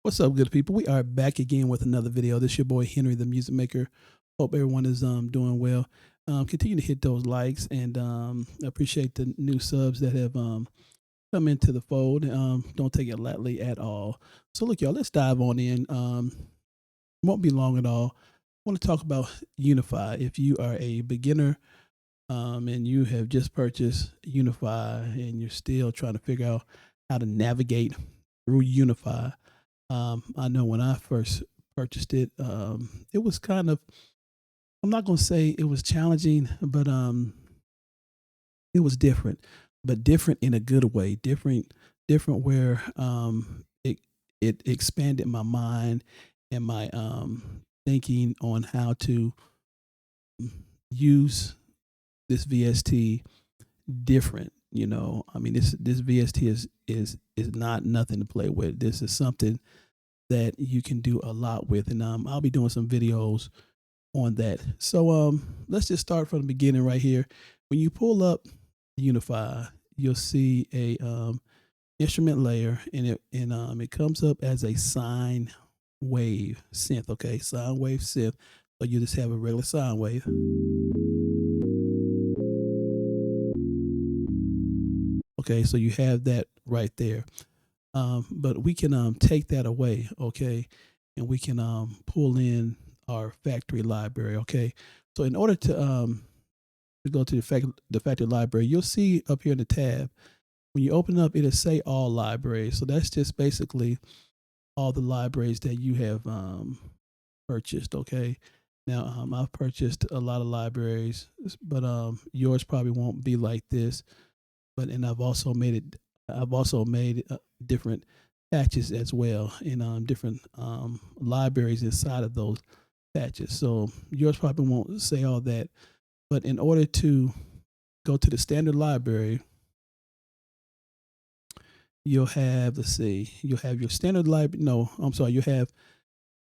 What's up, good people? We are back again with another video. This your boy Henry, the music maker. Hope everyone is doing well. Continue to hit those likes and appreciate the new subs that have come into the fold. Don't take it lightly at all. So look, y'all, let's dive on in. Won't be long at all. I want to talk about Unify. If you are a beginner and you have just purchased Unify and you're still trying to figure out how to navigate through Unify. I know when I first purchased it, it was kind of, I'm not going to say it was challenging, but it was different, but different in a good way. Different where it expanded my mind and my thinking on how to use this VST different. I mean, this VST is not nothing to play with. This is something that you can do a lot with, and I'll be doing some videos on that. So let's just start from the beginning right here. When you pull up Unify, you'll see a instrument layer, and it comes up as a sine wave synth. Okay, sine wave synth. So you just have a regular sine wave. Okay, so you have that right there. But we can take that away, okay, and we can pull in our factory library, okay. So in order to go to the factory library, you'll see up here in the tab when you open up, it'll say all libraries. So that's just basically all the libraries that you have purchased, okay. Now I've purchased a lot of libraries, but yours probably won't be like this. But and I've also made different patches as well in different libraries inside of those patches. So yours probably won't say all that, but in order to go to the standard library, you'll have, let's see, you'll have your standard library. No, I'm sorry, you have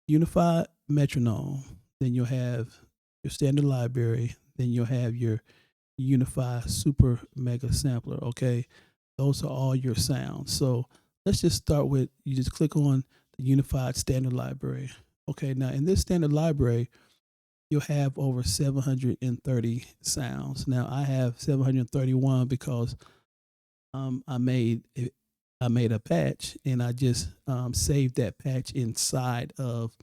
Unified Metronome. Then you'll have your standard library. Then you'll have your Unify Super Mega Sampler. Okay, those are all your sounds. So let's just start with, you just click on the Unified Standard Library. Okay, now in this standard library, you'll have over 730 sounds. Now I have 731 because I made it. I made a patch and I just saved that patch inside of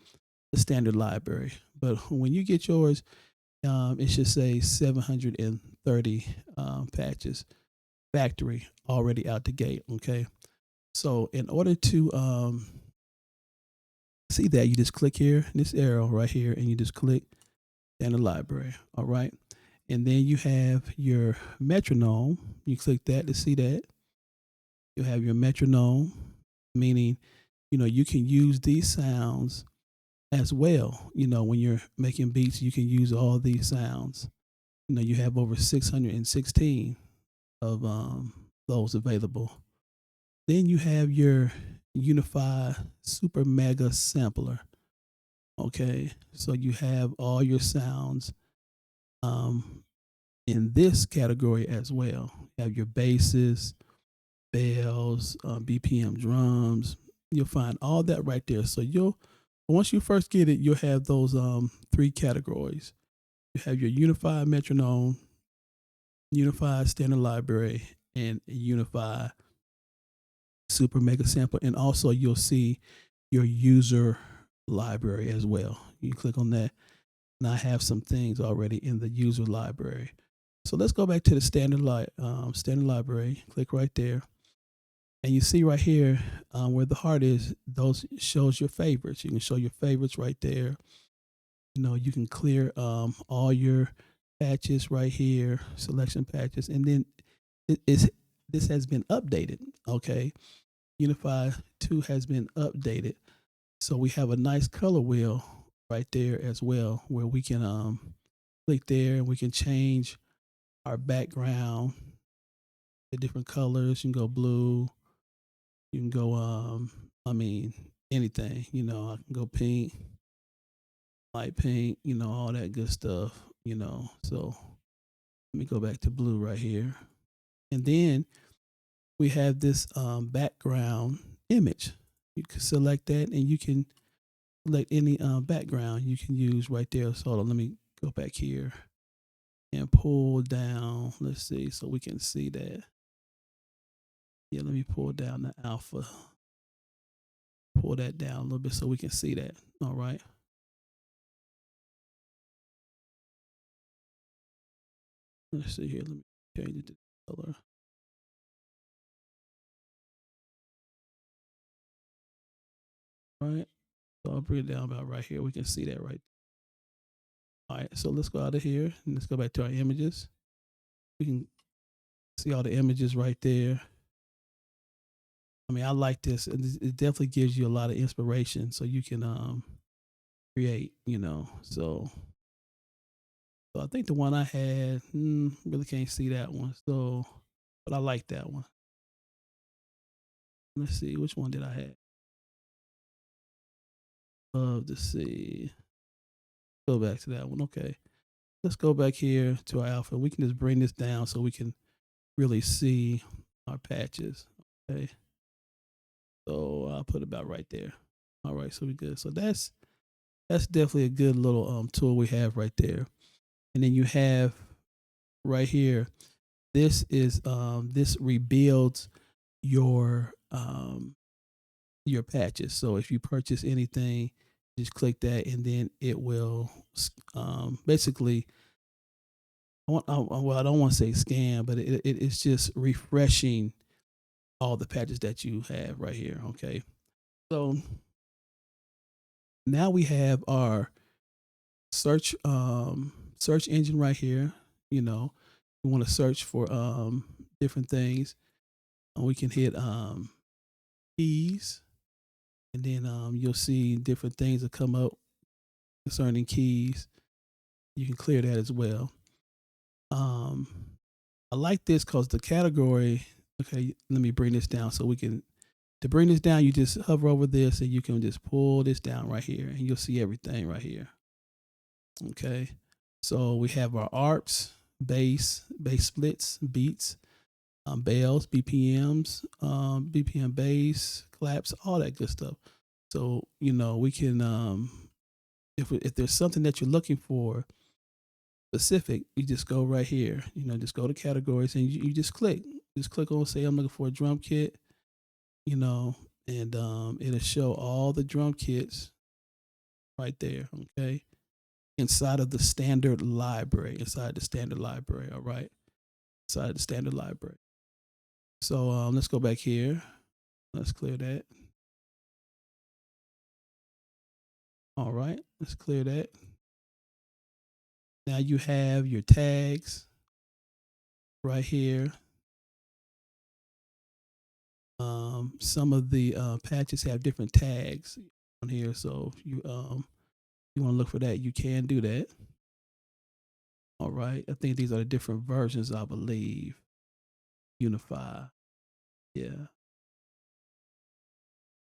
the standard library. But when you get yours, it should say 730 patches factory already out the gate. Okay. So in order to see that, you just click here, this arrow right here, and you just click standard library. All right. And then you have your metronome. You click that to see that. You have your metronome, meaning, you can use these sounds as well. When you're making beats, you can use all these sounds. You have over 616 of those available. Then you have your Unify Super Mega Sampler. Okay, so you have all your sounds in this category as well. You have your basses, bells, BPM drums. You'll find all that right there. So once you first get it, you'll have those three categories. You have your Unified Metronome, Unified Standard Library, and Unified Super Mega Sampler. And also you'll see your user library as well. You click on that, and I have some things already in the user library. So let's go back to the standard library. Click right there. And you see right here where the heart is, those shows your favorites. You can show your favorites right there. You can clear all your patches right here, selection patches, and then this has been updated. Okay, Unify 2 has been updated, so we have a nice color wheel right there as well, where we can click there and we can change our background, the different colors. You can go blue. You can go I mean anything. I can go pink, light pink, all that good stuff. So let me go back to blue right here. And then we have this background image. You can select that, and you can select any background you can use right there. So let me go back here and pull down. Let's see, so we can see that. Yeah, let me pull down the alpha. Pull that down a little bit so we can see that. All right. Let's see here. Let me change it to color. All right. So I'll bring it down about right here. We can see that right. All right. So let's go out of here and let's go back to our images. We can see all the images right there. I mean, I like this. It definitely gives you a lot of inspiration so you can create, So I think the one I had, really can't see that one. So, but I like that one. Let's see, which one did I have? Love to see. Go back to that one. Okay. Let's go back here to our alpha. We can just bring this down so we can really see our patches. Okay. So I'll put it about right there. All right, so we good. So that's definitely a good little tool we have right there. And then you have right here, this is this rebuilds your patches. So if you purchase anything, just click that, and then it will basically. Well, I don't want to say scan, but it's just refreshing all the patches that you have right here. Okay, so now we have our search engine right here. We want to search for different things. We can hit keys, and then you'll see different things that come up concerning keys. You can clear that as well. Um, I like this because the category. Okay, let me bring this down so we can. To bring this down, you just hover over this and you can just pull this down right here, and you'll see everything right here. Okay, so we have our ARPs, bass splits, beats, bells, BPMs, BPM bass, claps, all that good stuff. So we can if there's something that you're looking for specific, you just go right here. Just go to categories and you just click. Just click on, say I'm looking for a drum kit. And it'll show all the drum kits right there. Okay, inside of the standard library. All right, inside the standard library. So let's go back here. Let's clear that. All right, let's clear that. Now you have your tags right here. Some of the patches have different tags on here, so if you want to look for that, you can do that. All right, I think these are the different versions, I believe. Unify, yeah,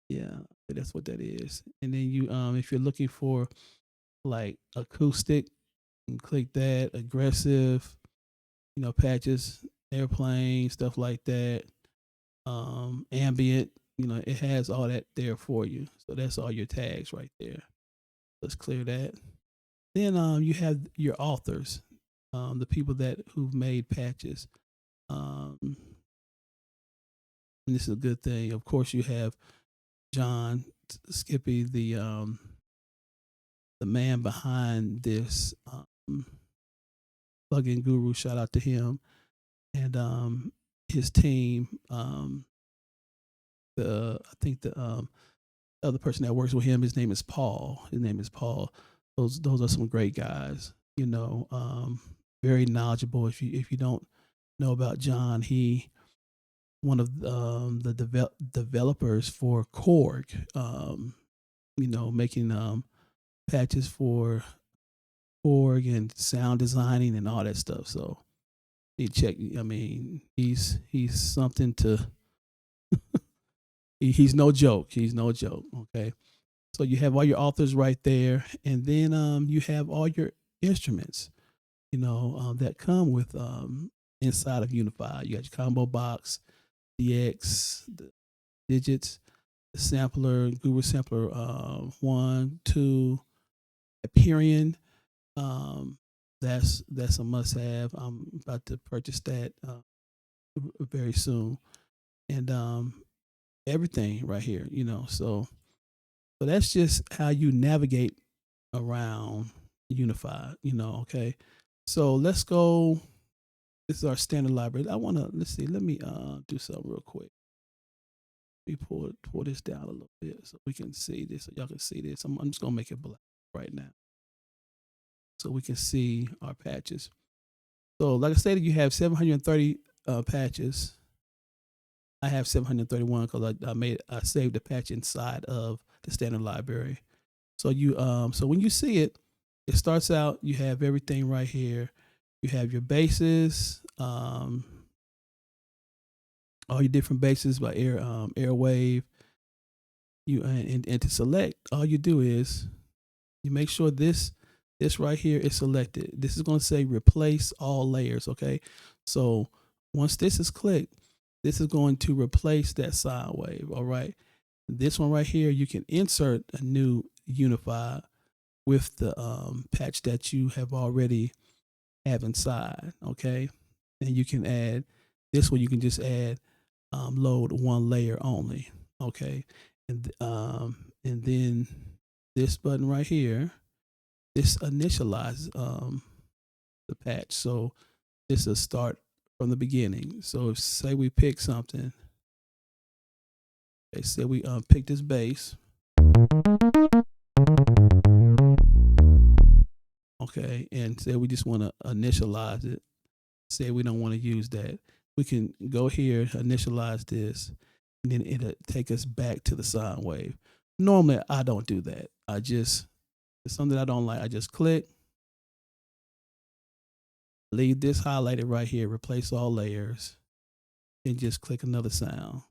yeah, that's what that is. And then if you're looking for like acoustic, you can click that. Aggressive, patches, airplane, stuff like that. Ambient, it has all that there for you. So that's all your tags right there. Let's clear that. Then you have your authors, the people who've made patches. And this is a good thing. Of course, you have John Skippy, the man behind this plugin guru. Shout out to him and his team. I think the other person that works with him, his name is Paul. Those are some great guys. Very knowledgeable. If you don't know about John, he one of the developers for Korg. Making patches for Korg and sound designing and all that stuff. So he check. I mean, he's something to. He's no joke. He's no joke. Okay. So you have all your authors right there, and then you have all your instruments, that come with inside of Unify. You got your combo box, DX, the digits. sampler, Guru sampler 1, 2, Hyperion. Um, that's a must have. I'm about to purchase that very soon, and everything right here, so that's just how you navigate around Unify. Okay. So let's go. This is our standard library. Let's see. Let me do something real quick. Let me pull this down a little bit so we can see this. So y'all can see this. I'm just gonna make it black right now so we can see our patches. So like I said, you have 730 patches. I have 731 because I saved the patch inside of the standard library. So so when you see it, it starts out. You have everything right here. You have your bases, all your different bases by airwave. And to select, all you do is you make sure this right here is selected. This is going to say replace all layers. Okay, so once this is clicked, this is going to replace that sine wave. All right, this one right here, you can insert a new Unify with the patch that you have already have inside. Okay, and you can add this one. You can just add load one layer only. Okay, and then this button right here, this initializes the patch. So this will start from the beginning. So if say we pick something, okay, say we pick this base. Okay, and say we just want to initialize it. Say we don't want to use that. We can go here, initialize this, and then it'll take us back to the sine wave. Normally, I don't do that. It's something I don't like. I just click, leave this highlighted right here, replace all layers, and just click another sound,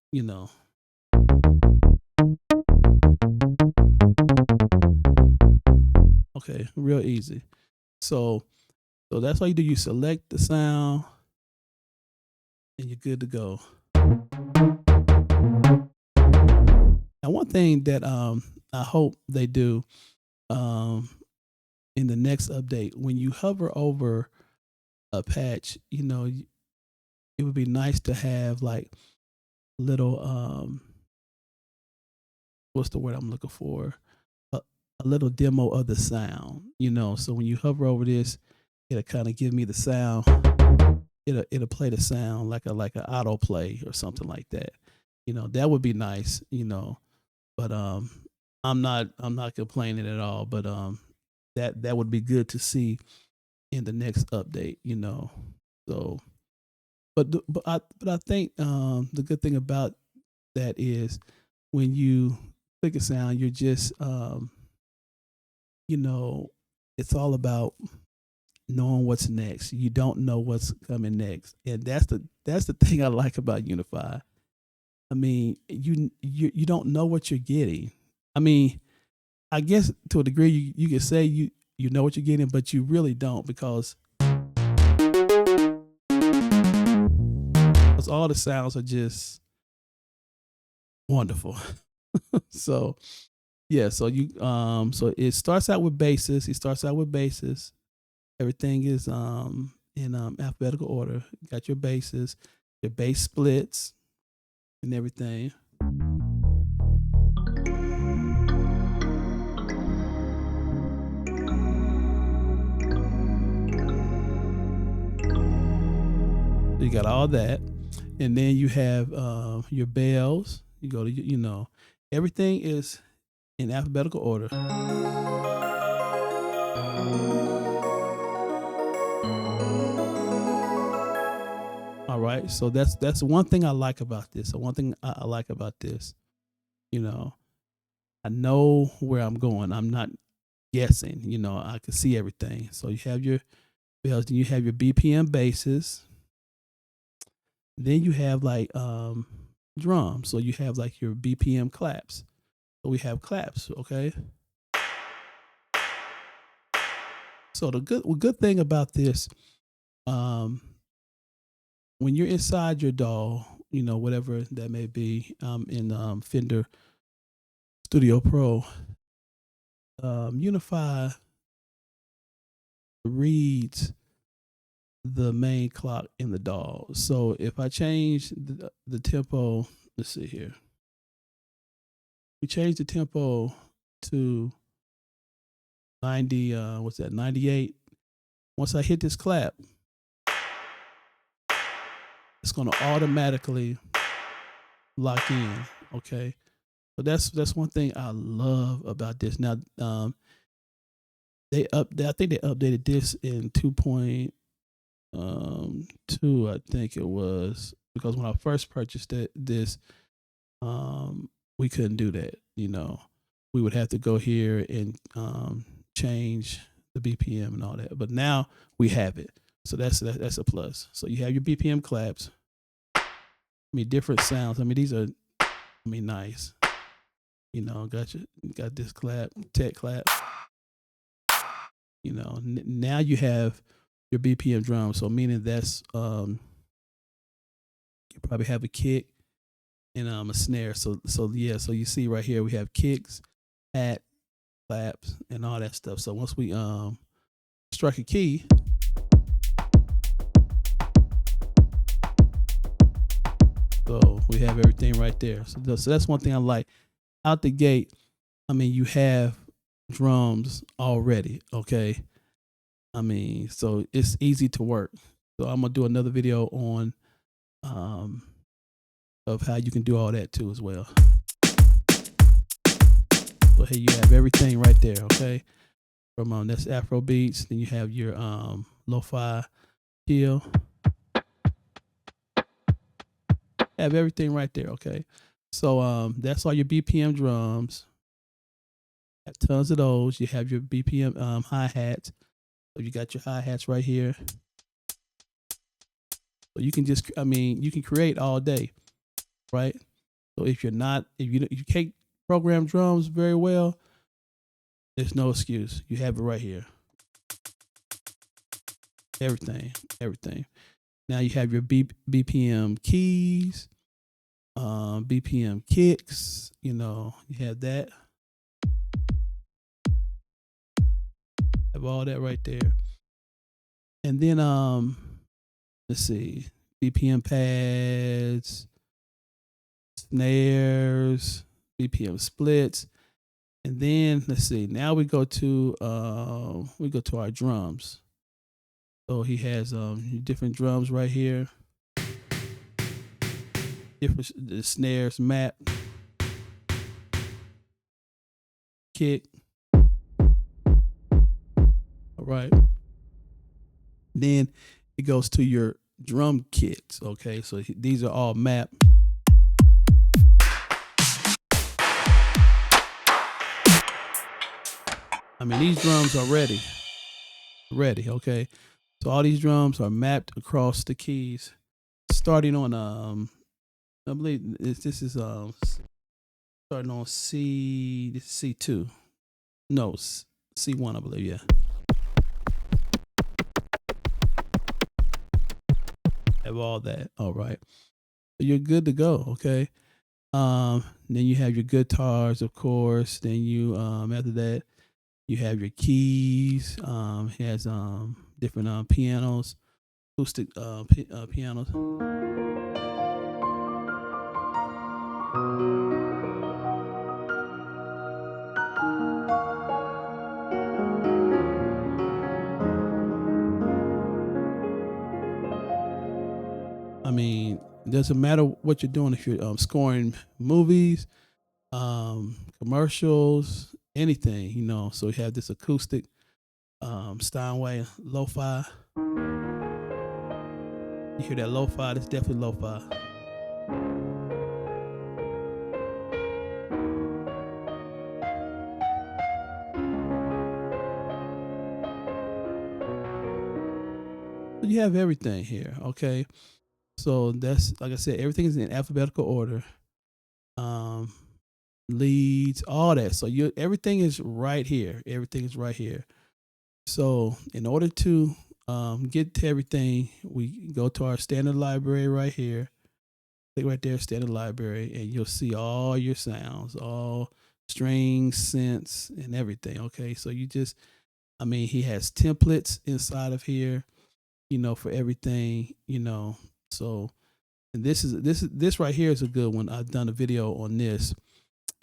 Okay, real easy. So that's all you do. You select the sound, and you're good to go. Now, one thing that I hope they do in the next update, when you hover over a patch, it would be nice to have like little what's the word I'm looking for? A little demo of the sound, So when you hover over this, it'll kind of give me the sound. It'll play the sound like a autoplay or something like that. That would be nice, But I'm not complaining at all. But that would be good to see in the next update, So, but I think the good thing about that is when you click a sound, you're just it's all about knowing what's next. You don't know what's coming next, and that's the thing I like about Unify. I mean, you don't know what you're getting. I mean, I guess to a degree you could say you know what you're getting, but you really don't because all the sounds are just wonderful. So yeah, so so it starts out with bases. He starts out with bases. Everything is in alphabetical order. You got your bases, your base splits, and everything. So you got all that, and then you have your bells. You go to everything is in alphabetical order. All right, so that's one thing I like about this. So one thing I like about this, I know where I'm going. I'm not guessing. I can see everything. So you have your bells, then you have your BPM bases. Then you have like drums. So you have like your BPM claps. So we have claps, okay? So the good thing about this, when you're inside your DAW, whatever that may be, in Fender Studio Pro, Unify reads the main clock in the DAW. So if I change the tempo, let's see here. We change the tempo to 90, what's that, 98. Once I hit this clap, it's going to automatically lock in. Okay. So that's one thing I love about this. Now, I think they updated this in 2.2, I think it was, because when I first purchased this, we couldn't do that. We would have to go here and change the BPM and all that. But now we have it, so that's a plus. So you have your BPM claps. I mean, different sounds. I mean, these are, nice. Got this clap, tech clap. Now you have your BPM drum. So meaning that's you probably have a kick and a snare. So you see right here we have kicks, hat, claps, and all that stuff. So once we strike a key, so we have everything right there. So that's one thing I like. Out the gate, I mean, you have drums already, okay? I mean, so it's easy to work. So I'm gonna do another video on of how you can do all that too as well. So here you have everything right there, okay? From that's Afro beats. Then you have your lo-fi kill. Have everything right there, okay? So that's all your BPM drums. Have tons of those. You have your BPM hi-hats. So you got your hi-hats right here. So you can just, you can create all day, right? So if you can't program drums very well, there's no excuse. You have it right here. Everything. Now you have your BPM keys, BPM kicks. You have that. Have all that right there. And then let's see, BPM pads, snares, BPM splits. And then let's see, now we go to our drums. So he has different drums right here. The snares map, kick. All right. Then it goes to your drum kits. Okay, so these are all mapped. I mean, these drums are ready. Okay. So all these drums are mapped across the keys, starting on I believe this is starting on C. This is C2. No, C1, I believe. Yeah. Have all that. All right. So you're good to go. Okay. Then you have your guitars, of course. Then you after that you have your keys. It has different pianos, acoustic pianos. I mean, it doesn't matter what you're doing if you're scoring movies, commercials, anything, So you have this acoustic Steinway lo-fi. You hear that lo-fi? That's definitely lo-fi. You have everything here, okay? So that's, like I said, everything is in alphabetical order. Leads, all that. So everything is right here. Everything is right here. So in order to get to everything, we go to our standard library right here. Click right there, standard library, and you'll see all your sounds, all string sense and everything. Okay, so you just, I mean, he has templates inside of here, for everything, So, and this right here is a good one. I've done a video on this,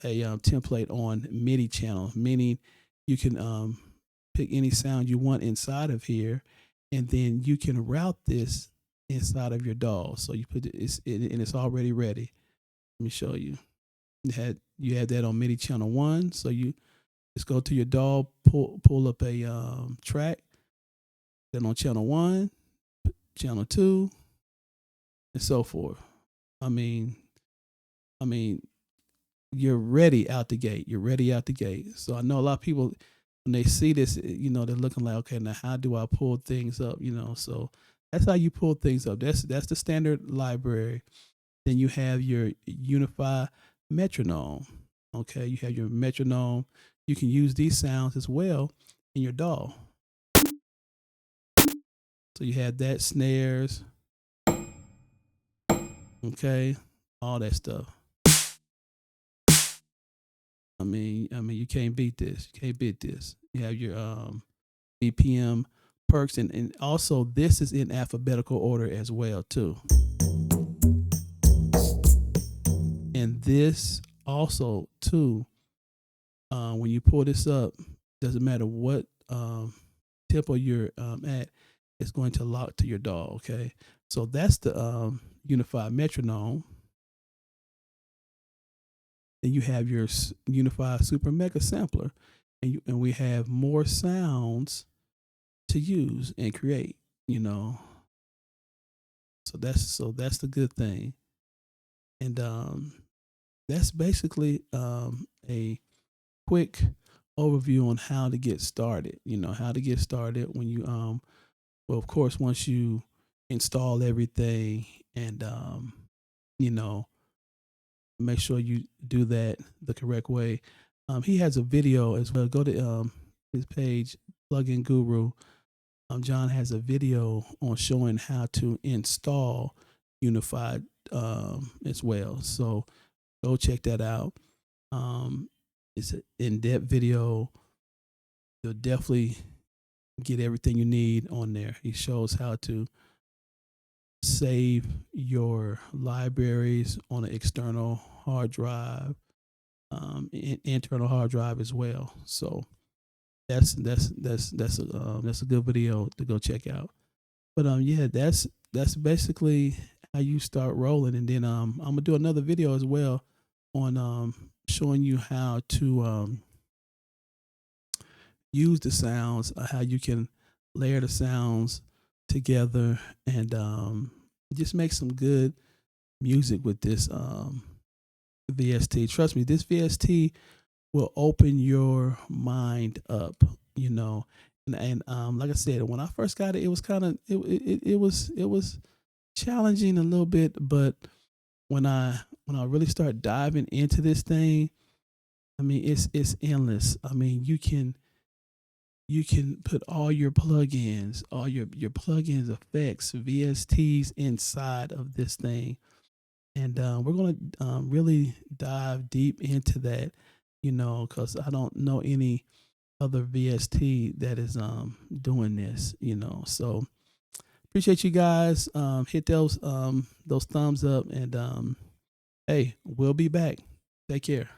a template on MIDI channel, meaning you can pick any sound you want inside of here, and then you can route this inside of your DAW. So you put and it's already ready. Let me show you. You had that on MIDI channel 1, so you just go to your DAW, pull up a track, then on channel 1, channel 2, and so forth. I mean, I mean, you're ready out the gate. You're ready out the gate. So I know a lot of people, when they see this, they're looking like, okay, now how do I pull things up? So that's how you pull things up. That's the standard library. Then you have your Unify metronome. Okay, you have your metronome. You can use these sounds as well in your DAW. So you have that, snares, okay, all that stuff. I mean, you can't beat this. You can't beat this. You have your BPM perks, and also this is in alphabetical order as well too. And this also too, when you pull this up, doesn't matter what tempo you're at, it's going to lock to your DAW. Okay, so that's the Unified metronome. Then you have your Unified Super Mega Sampler, and we have more sounds to use and create. So that's the good thing, and that's basically a quick overview on how to get started. How to get started when you well, of course, once you install everything and make sure you do that the correct way. He has a video as well. Go to his page, Plugin Guru. John has a video on showing how to install Unified as well. So go check that out. It's an in-depth video. You'll definitely get everything you need on there. He shows how to save your libraries on an external hard drive, internal hard drive as well. So that's a good video to go check out. But yeah, that's basically how you start rolling. And then I'm gonna do another video as well on showing you how to use the sounds, how you can layer the sounds together, and just make some good music with this VST. Trust me, this VST will open your mind up, and like I said, when I first got it, it was kind of it was challenging a little bit, but when I really start diving into this thing, I mean, it's endless. I mean, you can put all your plugins, all your plugins, effects, VSTs inside of this thing, and we're gonna really dive deep into that, because I don't know any other VST that is doing this, So appreciate you guys. Hit those thumbs up, and hey, we'll be back. Take care.